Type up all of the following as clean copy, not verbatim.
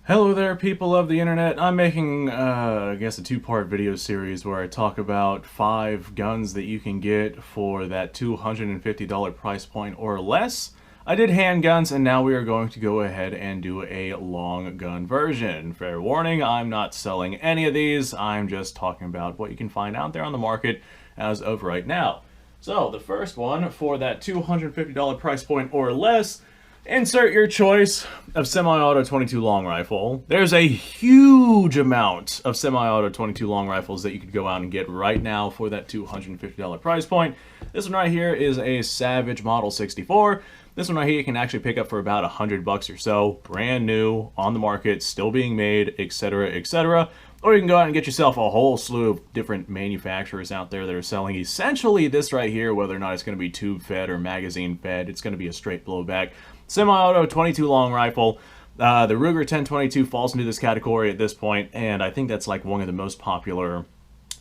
Hello there, people of the internet. I'm making, I guess, a two-part video series where I talk about 5 guns that you can get for that $250 price point or less. I did handguns, and now we are going to go ahead and do a long gun version. Fair warning, I'm not selling any of these. I'm just talking about what you can find out there on the market as of right now. So, the first one for that $250 price point or less, insert your choice of semi-auto 22 long rifle. There's a huge amount of semi-auto 22 long rifles that you could go out and get right now for that $250 price point. This one right here is a Savage Model 64. This one right here you can actually pick up for about $100 or so, brand new, on the market, still being made, etc., etc. Or you can go out and get yourself a whole slew of different manufacturers out there that are selling essentially this right here, whether or not it's going to be tube fed or magazine fed. It's going to be a straight blowback semi-auto 22 long rifle. The Ruger 1022 falls into this category at this point, and I think that's like one of the most popular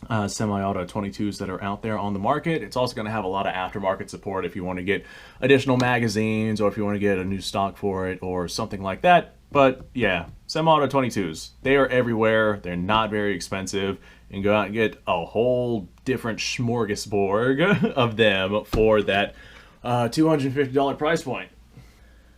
semi-auto 22s that are out there on the market. It's also going to have a lot of aftermarket support if you want to get additional magazines or if you want to get a new stock for it or something like that. But yeah, semi-auto 22s, they are everywhere. They're not very expensive. You can go out and get a whole different smorgasbord of them for that $250 price point.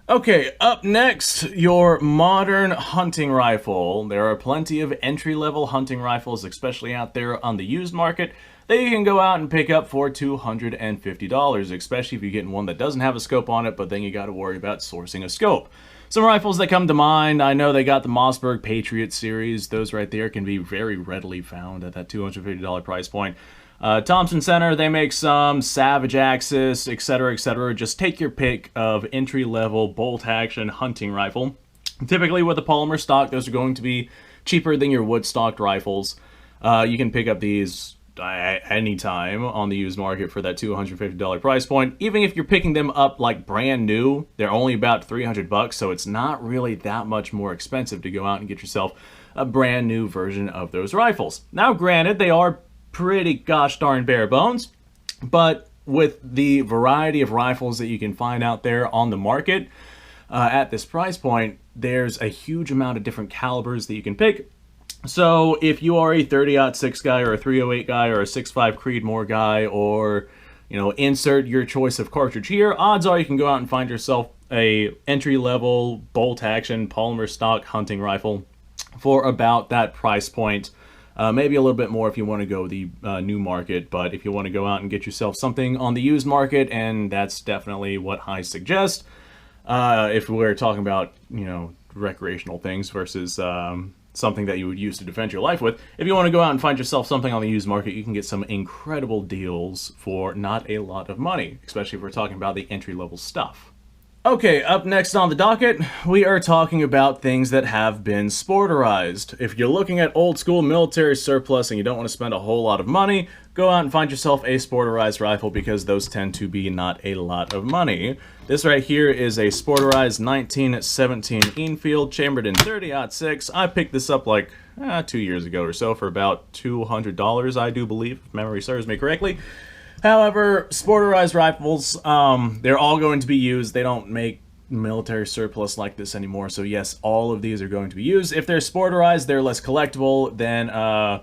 Okay, up next, your modern hunting rifle. There are plenty of entry-level hunting rifles, especially out there on the used market, that you can go out and pick up for $250, especially if you're getting one that doesn't have a scope on it, but then you got to worry about sourcing a scope. Some rifles that come to mind, I know they got the Mossberg Patriot series. Those right there can be very readily found at that $250 price point. Thompson Center, they make some, Savage Axis, etc., etc. Just take your pick of entry-level bolt-action hunting rifle. Typically with a polymer stock, those are going to be cheaper than your wood-stocked rifles. You can pick up these anytime on the used market for that $250 price point. Even if you're picking them up like brand new, they're only about $300, so it's not really that much more expensive to go out and get yourself a brand new version of those rifles. Now, granted, they are pretty gosh darn bare bones, but with the variety of rifles that you can find out there on the market at this price point, there's a huge amount of different calibers that you can pick. So if you are a 30-06 guy or a 308 guy or a 6.5 Creedmoor guy, or insert your choice of cartridge here, odds are you can go out and find yourself a entry-level bolt-action polymer stock hunting rifle for about that price point. Maybe a little bit more if you want to go the new market, but if you want to go out and get yourself something on the used market, and that's definitely what I suggest, if we're talking about, recreational things versus something that you would use to defend your life with. If you want to go out and find yourself something on the used market, you can get some incredible deals for not a lot of money, especially if we're talking about the entry-level stuff. Okay, up next on the docket, we are talking about things that have been sporterized. If you're looking at old school military surplus and you don't want to spend a whole lot of money, go out and find yourself a sporterized rifle because those tend to be not a lot of money. This right here is a sporterized 1917 Enfield chambered in 30-06. I picked this up like 2 years ago or so for about $200, I do believe, if memory serves me correctly. However, sporterized rifles, they're all going to be used. They don't make military surplus like this anymore. So yes, all of these are going to be used. If they're sporterized, they're less collectible than a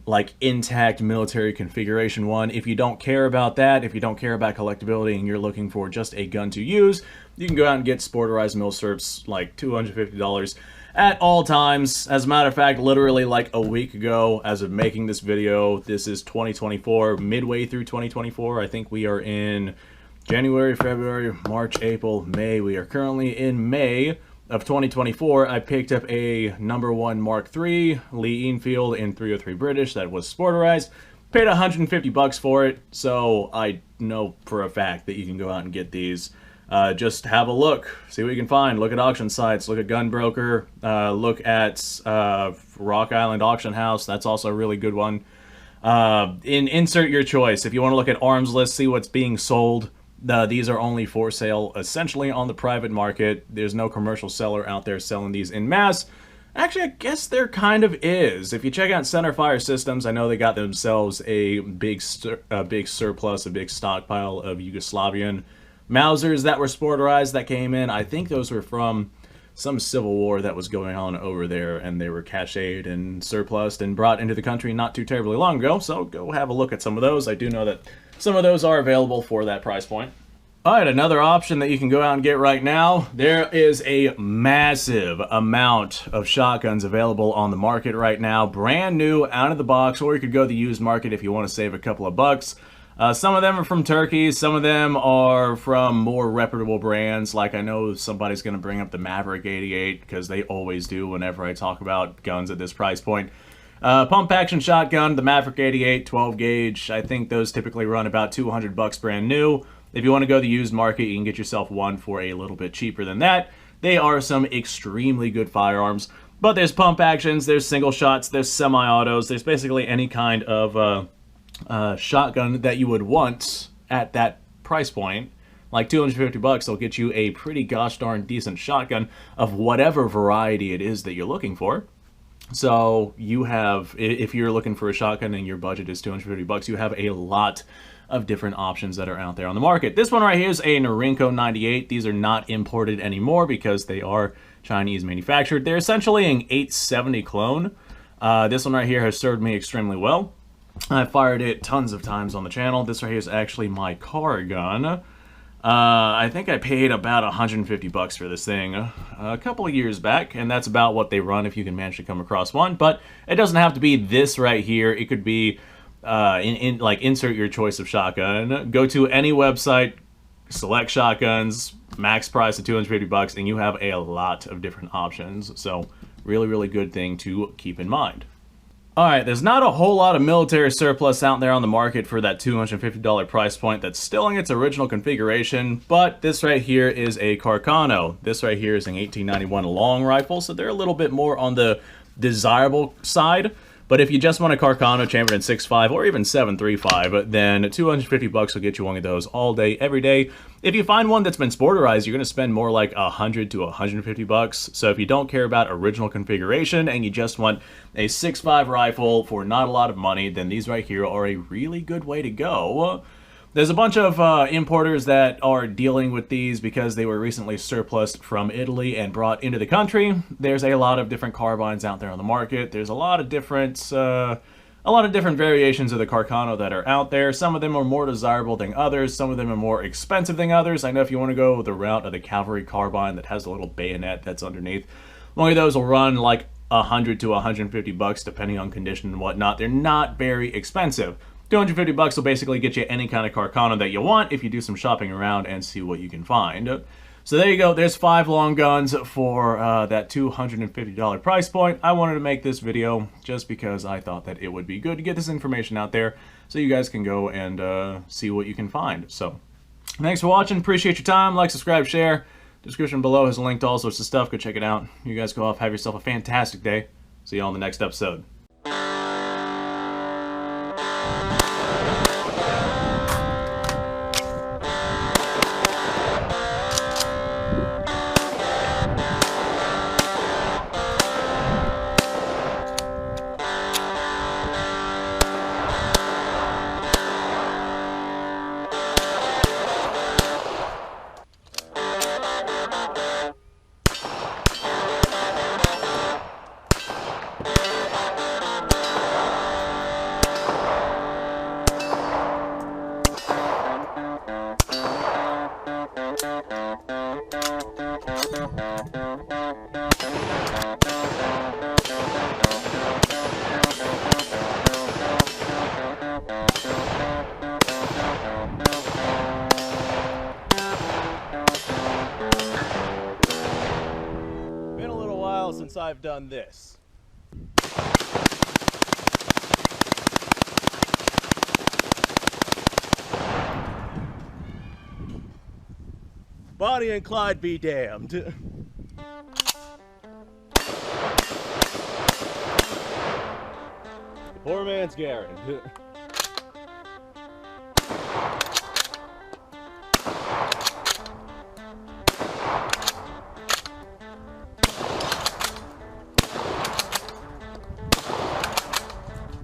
like intact military configuration one. If you don't care about that, if you don't care about collectability and you're looking for just a gun to use, you can go out and get sporterized milsurps like $250 at all times. As a matter of fact, literally like a week ago, as of making this video, this is 2024, midway through 2024. I think we are in January, February, March, April, May. We are currently in May of 2024. I picked up a #1 Mark III Lee Enfield in 303 British that was sporterized. Paid $150 for it, so I know for a fact that you can go out and get these. Just have a look, see what you can find. Look at auction sites, look at Gunbroker, look at Rock Island Auction House. That's also a really good one. Insert your choice. If you want to look at arms lists, see what's being sold. These are only for sale essentially on the private market. There's no commercial seller out there selling these in mass. Actually, I guess there kind of is. If you check out Centerfire Systems, I know they got themselves a big surplus, a big stockpile of Yugoslavian Mausers that were sporterized that came in. I think those were from some civil war that was going on over there, and they were cached and surplused and brought into the country not too terribly long ago, so go have a look at some of those. I do know that some of those are available for that price point. Alright, another option that you can go out and get right now, there is a massive amount of shotguns available on the market right now, brand new, out of the box, or you could go to the used market if you want to save a couple of bucks. Some of them are from Turkey, some of them are from more reputable brands, like I know somebody's going to bring up the Maverick 88, because they always do whenever I talk about guns at this price point. Pump action shotgun, the Maverick 88, 12 gauge, I think those typically run about 200 bucks brand new. If you want to go to the used market, you can get yourself one for a little bit cheaper than that. They are some extremely good firearms, but there's pump actions, there's single shots, there's semi-autos, there's basically any kind of shotgun that you would want at that price point. Like 250 bucks, they'll get you a pretty gosh darn decent shotgun of whatever variety it is that you're looking for. So you have, if you're looking for a shotgun and your budget is 250 bucks, you have a lot of different options that are out there on the market. This one right here is a Norinco 98. These are not imported anymore because they are Chinese manufactured. They're essentially an 870 clone. This one right here has served me extremely well. I fired it tons of times on the channel. This right here is actually my car gun. I think I paid about 150 bucks for this thing a couple of years back, and that's about what they run if you can manage to come across one. But it doesn't have to be this right here. It could be like insert your choice of shotgun. Go to any website, select shotguns, max price of 250 bucks, and you have a lot of different options. So really, really good thing to keep in mind. Alright, there's not a whole lot of military surplus out there on the market for that $250 price point that's still in its original configuration, but this right here is a Carcano. This right here is an 1891 long rifle, so they're a little bit more on the desirable side. But if you just want a Carcano chambered in 6.5 or even 7.35, then 250 bucks will get you one of those all day, every day. If you find one that's been sporterized, you're going to spend more like 100 to 150 bucks. So if you don't care about original configuration and you just want a 6.5 rifle for not a lot of money, then these right here are a really good way to go. There's a bunch of importers that are dealing with these because they were recently surplused from Italy and brought into the country. There's a lot of different carbines out there on the market. There's a lot of different variations of the Carcano that are out there. Some of them are more desirable than others. Some of them are more expensive than others. I know if you want to go the route of the cavalry carbine that has a little bayonet that's underneath, one of those will run like 100 to 150 bucks depending on condition and whatnot. They're not very expensive. 250 bucks will basically get you any kind of Carcano that you want if you do some shopping around and see what you can find. So there you go. There's 5 long guns for that $250 price point. I wanted to make this video just because I thought that it would be good to get this information out there so you guys can go and see what you can find. So thanks for watching. Appreciate your time. Like, subscribe, share. Description below has a link to all sorts of stuff. Go check it out. You guys go off. Have yourself a fantastic day. See you all in the next episode. Been a little while since I've done this. Bonnie and Clyde be damned. Poor man's Garrett.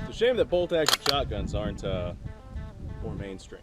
It's a shame that bolt action shotguns aren't more mainstream.